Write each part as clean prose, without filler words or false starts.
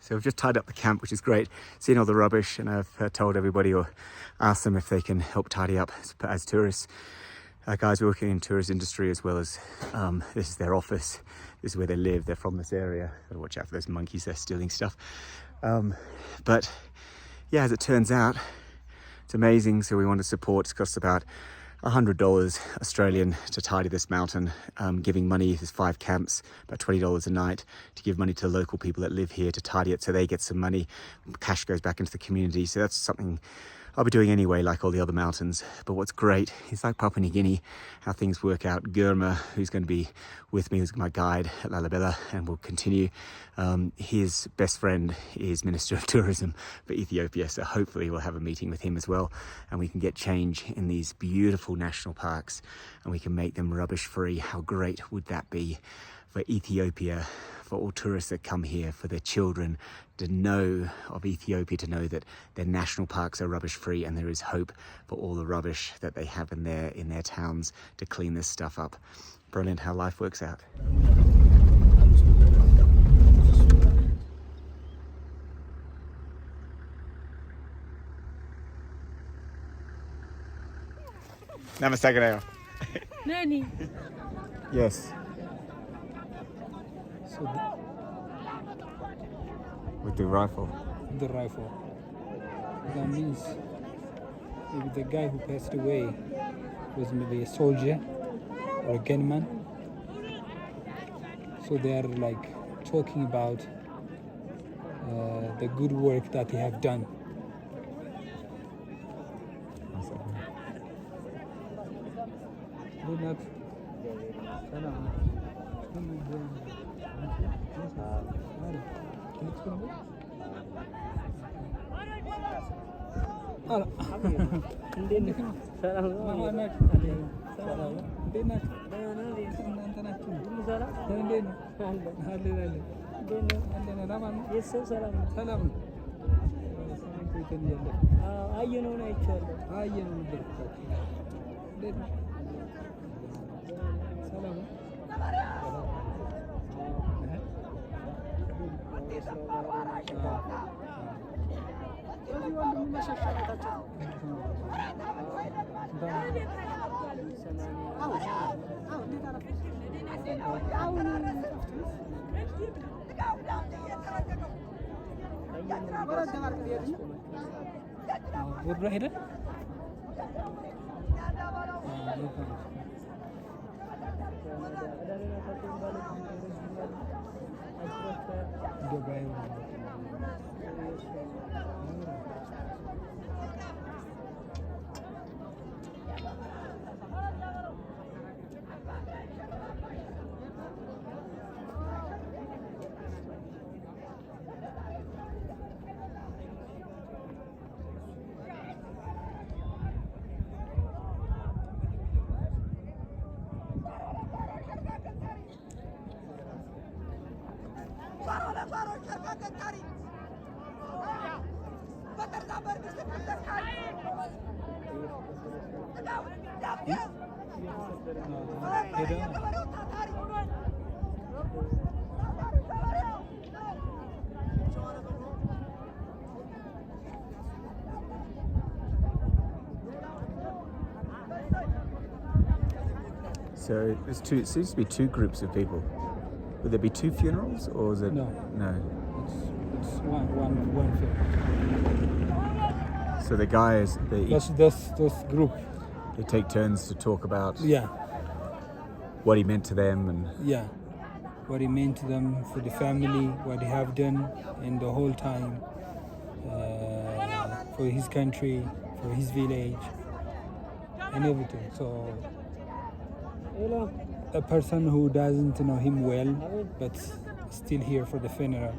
So we've just tied up the camp, which is great. Seen all the rubbish, and I've told everybody or asked them if they can help tidy up as tourists. Guys working in tourist industry, as well as this is their office. This is where they live. They're from this area. Gotta watch out for those monkeys. They're stealing stuff. But yeah, as it turns out, it's amazing. So we want to support. It costs about $100 Australian to tidy this mountain, giving money. There's 5 camps, about $20 a night, to give money to local people that live here to tidy it, so they get some money. Cash goes back into the community. So that's something I'll be doing anyway, like all the other mountains. But what's great is, like Papua New Guinea, how things work out. Gurma, who's going to be with me, who's my guide at Lalibela, and will continue. His best friend is Minister of Tourism for Ethiopia, so hopefully we'll have a meeting with him as well, and we can get change in these beautiful national parks, and we can make them rubbish free. How great would that be for Ethiopia, for all tourists that come here, for their children to know of Ethiopia, to know that their national parks are rubbish free, and there is hope for all the rubbish that they have in their towns to clean this stuff up. Brilliant how life works out. Namaste, Ganeo. Nani? Yes. So With the rifle. the rifle. That means maybe the guy who passed away was maybe a soldier or a gunman. So they are like talking about the good work that they have done. So there's two. It seems to be 2 groups of people. Would there be 2 funerals, or is it? No. It's one film. So the guys, Those group. they take turns to talk about Yeah. what he meant to them, and Yeah, what he meant to them, for the family, what he have done in the whole time, for his country, for his village, and everything. So a person who doesn't know him well, but still here for the funeral,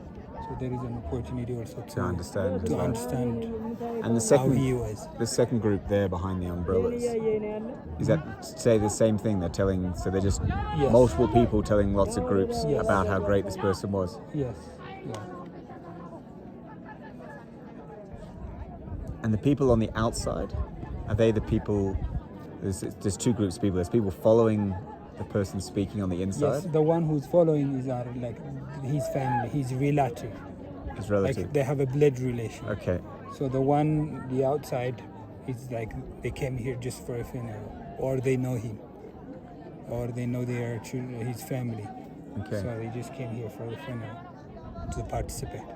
so there is an opportunity also to understand. as to well. understand And how he was. the second group there behind the umbrellas, is that say the same thing? They're telling, so they're just Yes. multiple people telling lots of groups Yes. about how great this person was. Yes, yeah. And the people on the outside, are they the people? There's 2 groups of people. There's people following the person speaking on the inside. Yes, the one who's following is like his family, his relative. His relative. Like they have a blood relation. Okay. So the outside, is like they came here just for a funeral, or they know him, or they know their children, his family. Okay. So they just came here for the funeral to participate.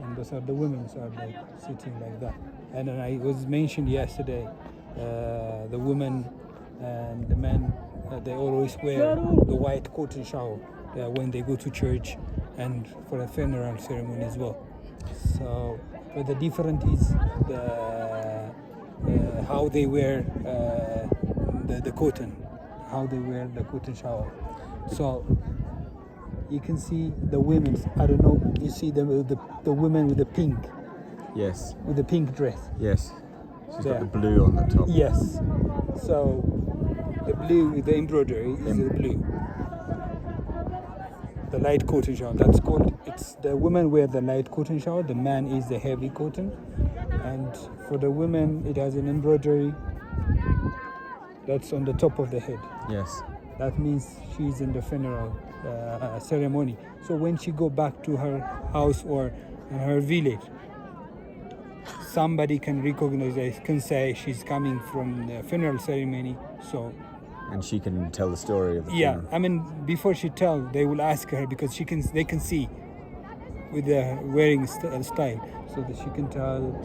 And those are the women, so like sitting like that. And then I was mentioned yesterday, the women and the men, they always wear the white cotton shawl when they go to church and for a funeral ceremony as well. So, but the difference is how they wear the cotton, how they wear the cotton shawl. So you can see the women. I don't know. You see the women with the pink. Yes. With the pink dress. Yes. She's There. got the blue on the top. Yes. So the blue with the embroidery is the blue. The light cotton shawl. That's called. It's the women wear the light cotton shawl. The man is the heavy cotton. And for the women, it has an embroidery. That's on the top of the head. Yes. That means she's in the funeral ceremony. So when she go back to her house or in her village, somebody can recognize, can say she's coming from the funeral ceremony. So And she can tell the story of the yeah, funeral. I mean, before she tell, they will ask her because they can see with the wearing style, so that she can tell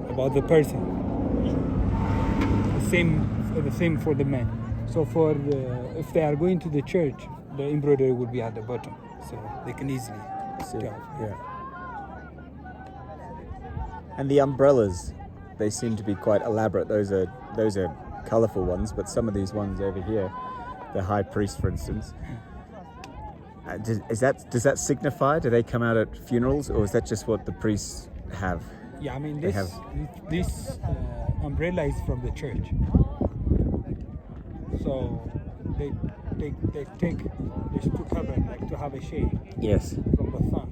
about the person. The same for the men. So if they are going to the church, the embroidery will be at the bottom, so they can easily See, tell. yeah. And the umbrellas, they seem to be quite elaborate. Those are colourful ones, but some of these ones over here, the high priest, for instance, does that signify? Do they come out at funerals, or is that just what the priests have? Yeah, I mean, They this umbrella is from the church. So they just to cover, like to have a shade Yes. from the sun.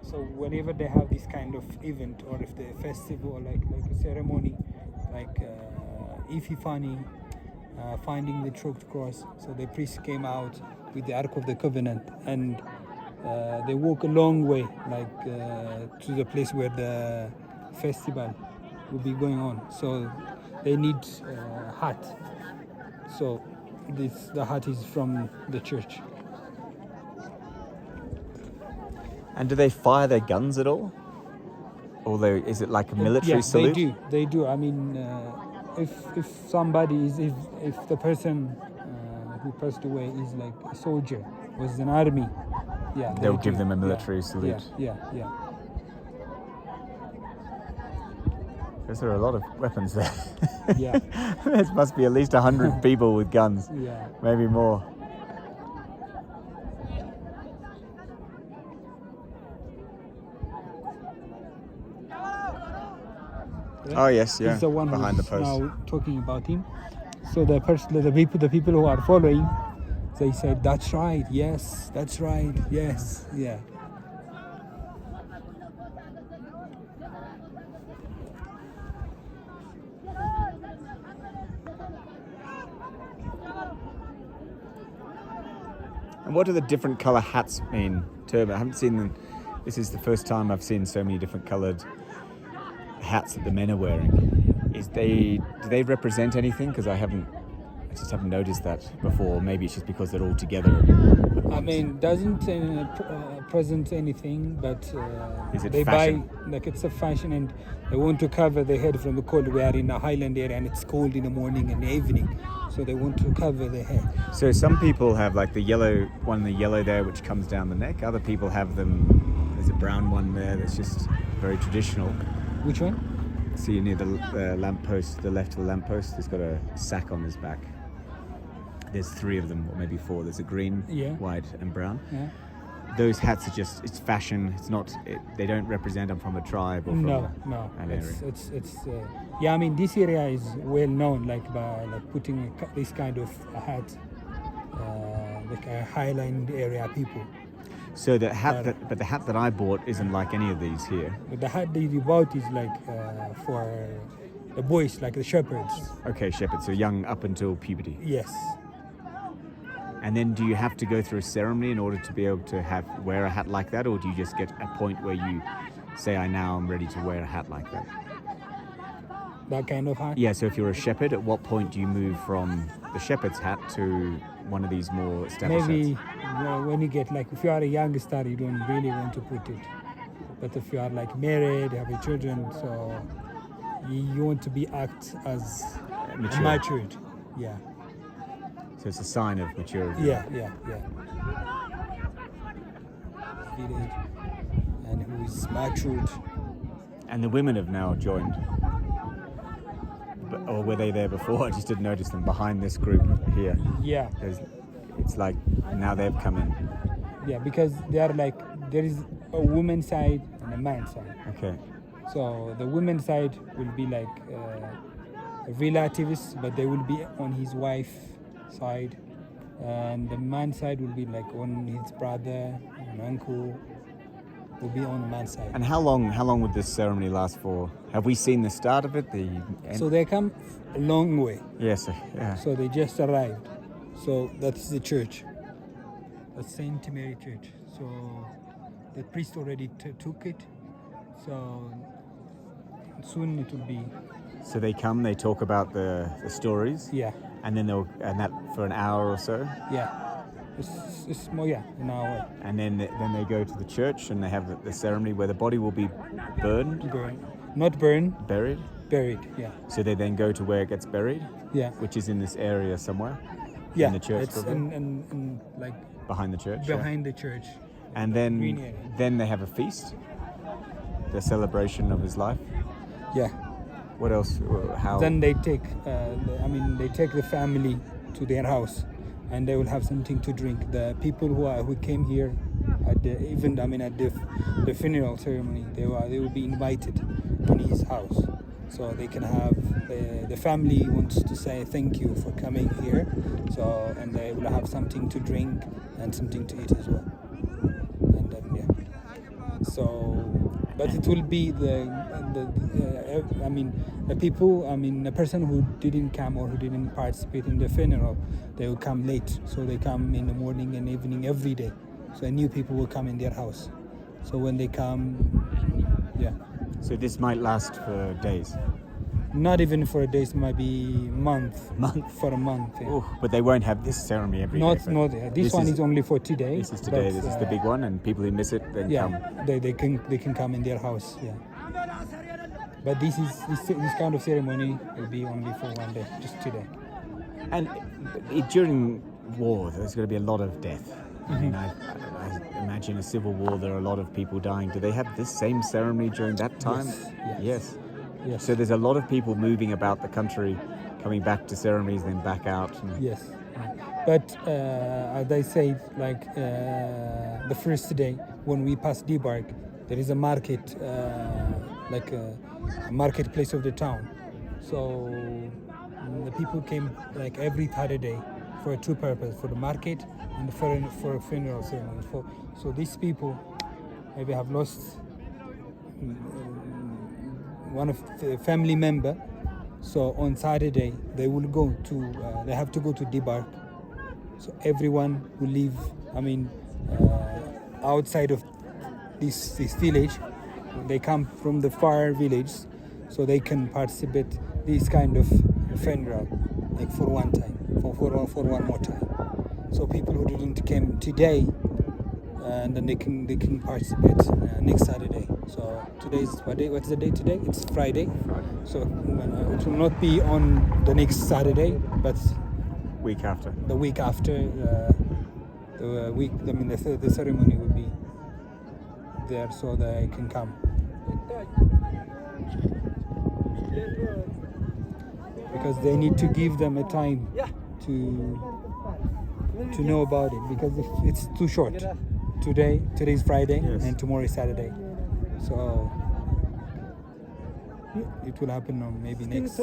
So whenever they have this kind of event, or if the festival, or like a ceremony, like Epiphany, finding the choked cross, so the priest came out with the Ark of the Covenant, and they walk a long way, like to the place where the festival will be going on. So they need a hat. So the hat is from the church. And do they fire their guns at all? Or is it like a military salute? They do. I mean, if somebody is, if the person who passed away is like a soldier, was an army, yeah, They'll give them a military salute. Yeah. Because there are a lot of weapons there. Yeah. There must be at least 100 people with guns, Yeah. maybe more. Oh yes, yeah. He's the one behind the who's post. now talking about him. So the people who are following, they said, "That's right. Yes, that's right. Yes, yeah." And what do the different colour hats mean? Turban. I haven't seen them. This is the first time I've seen so many different coloured hats that the men are wearing. Do they represent anything? Because I just haven't noticed that before. Maybe it's just because they're all together. I mean, doesn't present anything, but Is it they fashion? buy, like it's a fashion, and they want to cover their head from the cold. We are in a highland area, and it's cold in the morning and the evening, so they want to cover their head. So some people have like the yellow there, which comes down the neck. Other people have them. There's a brown one there that's just very traditional. Which one? See near the lamppost, the left of the lamppost, there's got a sack on his back. There's 3 of them, or maybe 4. There's a green, white, and brown. Yeah. Those hats are it's fashion. It's not. They don't represent them from a tribe or from No. an area. It's yeah. I mean, this area is well known, like by putting this kind of a hat, like a highland area people. So the hat that I bought isn't like any of these here. But the hat that you bought is like for the boys, like the shepherds. Okay, shepherds, so young up until puberty. Yes. And then do you have to go through a ceremony in order to be able to wear a hat like that, or do you just get a point where say I now am ready to wear a hat like that? That kind of hat. Yeah, so if you're a shepherd, at what point do you move from the shepherd's hat to one of these more established Maybe hats? when you get like, if you are a young star, you don't really want to put it. But if you are like married, have children, so you want to be act as matured. Yeah. So it's a sign of maturity. Yeah. Village, and who is matured. And the women have now joined. Or were they there before? I just didn't notice them behind this group here. Yeah. It's like now they've come in. Yeah, because they are like, there is a woman's side and a man's side. Okay. So the women's side will be like relatives, but they will be on his wife's side. And the man's side will be like on his brother and uncle. Will be on the man's side. And how long would this ceremony last for? Have we seen the start of it? So they come a long way. Yes. Yeah. So they just arrived. So that's the church. That's Saint Mary Church. So the priest already took it. So soon it will be. So they come, they talk about the stories. Yeah. And then that for an hour or so. Yeah. It's more, an hour. And then they go to the church and they have the ceremony where the body will be burned. Not burned. Buried. Buried. Yeah. So they then go to where it gets buried. Yeah. Which is in this area somewhere. Yeah. In the church. It's in like behind the church. Behind the church. And then they have a feast. The celebration of his life. Yeah. What else? How? Then they take. They take the family to their house, and they will have something to drink. The people who came here at the funeral ceremony, they will be invited in his house, so they can have. The family wants to say thank you for coming here, so and they will have something to drink and something to eat as well. And then but it will be the people, the person who didn't come or who didn't participate in the funeral, they will come late. So they come in the morning and evening every day. So new people will come in their house. So when they come, So this might last for days? Not even for a day, it might be for a month. Yeah. Ooh, but they won't have this ceremony every day. This one is only for today. This is today. This is the big one, and people who miss it then come. They can come in their house. Yeah. But this kind of ceremony will be only for one day, just today. And during war, there's going to be a lot of death. Mm-hmm. I mean, I imagine a civil war, there are a lot of people dying. Do they have this same ceremony during that time? Yes. So there's a lot of people moving about the country, coming back to ceremonies, then back out. Yes. But as I say, like the first day when we pass Debark, there is a market, like a marketplace of the town. So the people came like every Saturday for two purposes, for the market and for a funeral ceremony. So these people maybe have lost one of the family member. So on Saturday they will go to they have to go to Debark. So everyone will live outside of this village. They come from the far village, so they can participate this kind of funeral, like for one time, for one more time. So people who didn't come today, and then they can participate next Saturday. So today's what day? What's the day today? It's Friday. So it will not be on the next Saturday, but week after. The week after, the ceremony will be there, so they can come. Because they need to give them a time to know about it, because if it's too short. Today is Friday, and tomorrow is Saturday. So it will happen on maybe next.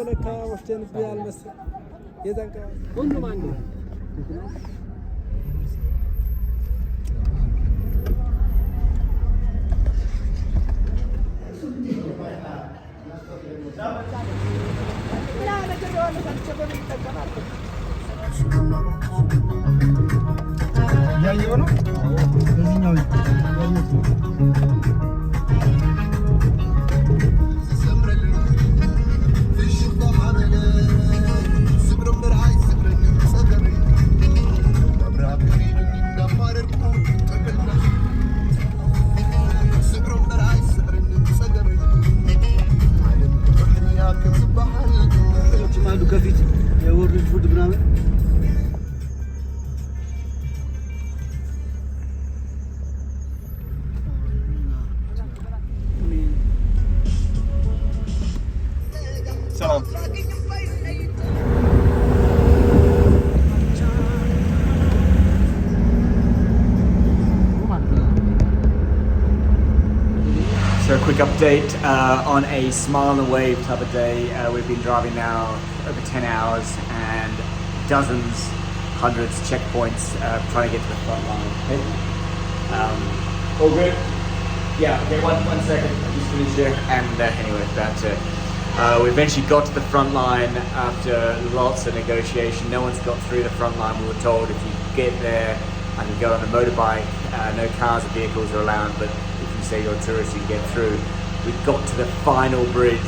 እያየሁ ነው። በዚህኛው So a quick update on a smile and a wave type of day. We've been driving now over 10 hours and dozens, hundreds checkpoints trying to get to the front line. Okay. All good? Yeah, okay, one second. I just finished here. And anyway, we eventually got to the front line after lots of negotiation. No one's got through the front line. We were told if you get there, I can go on a motorbike. No cars or vehicles are allowed, but if you say you're a tourist, you can get through. We got to the final bridge,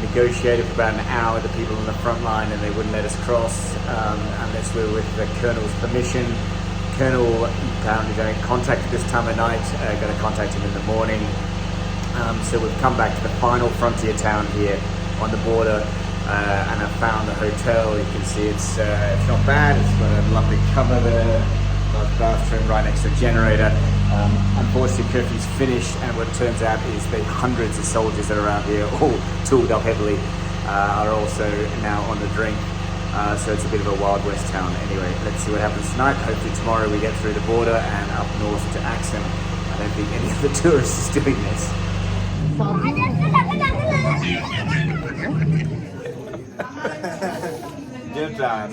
negotiated for about an hour with the people on the front line, and they wouldn't let us cross unless we were with the Colonel's permission. Colonel apparently don't contact at this time of night, going to contact him in the morning. So we've come back to the final frontier town here on the border, and I've found a hotel. You can see it's not bad. It's got a lovely cover there, large bathroom right next to the generator. Unfortunately, curfew's finished, and what it turns out is the hundreds of soldiers that are around here, all tooled up heavily, are also now on the drink. So it's a bit of a Wild West town. Anyway, let's see what happens tonight. Hopefully tomorrow we get through the border and up north to Axum. I don't think any of the tourists is doing this. Good time.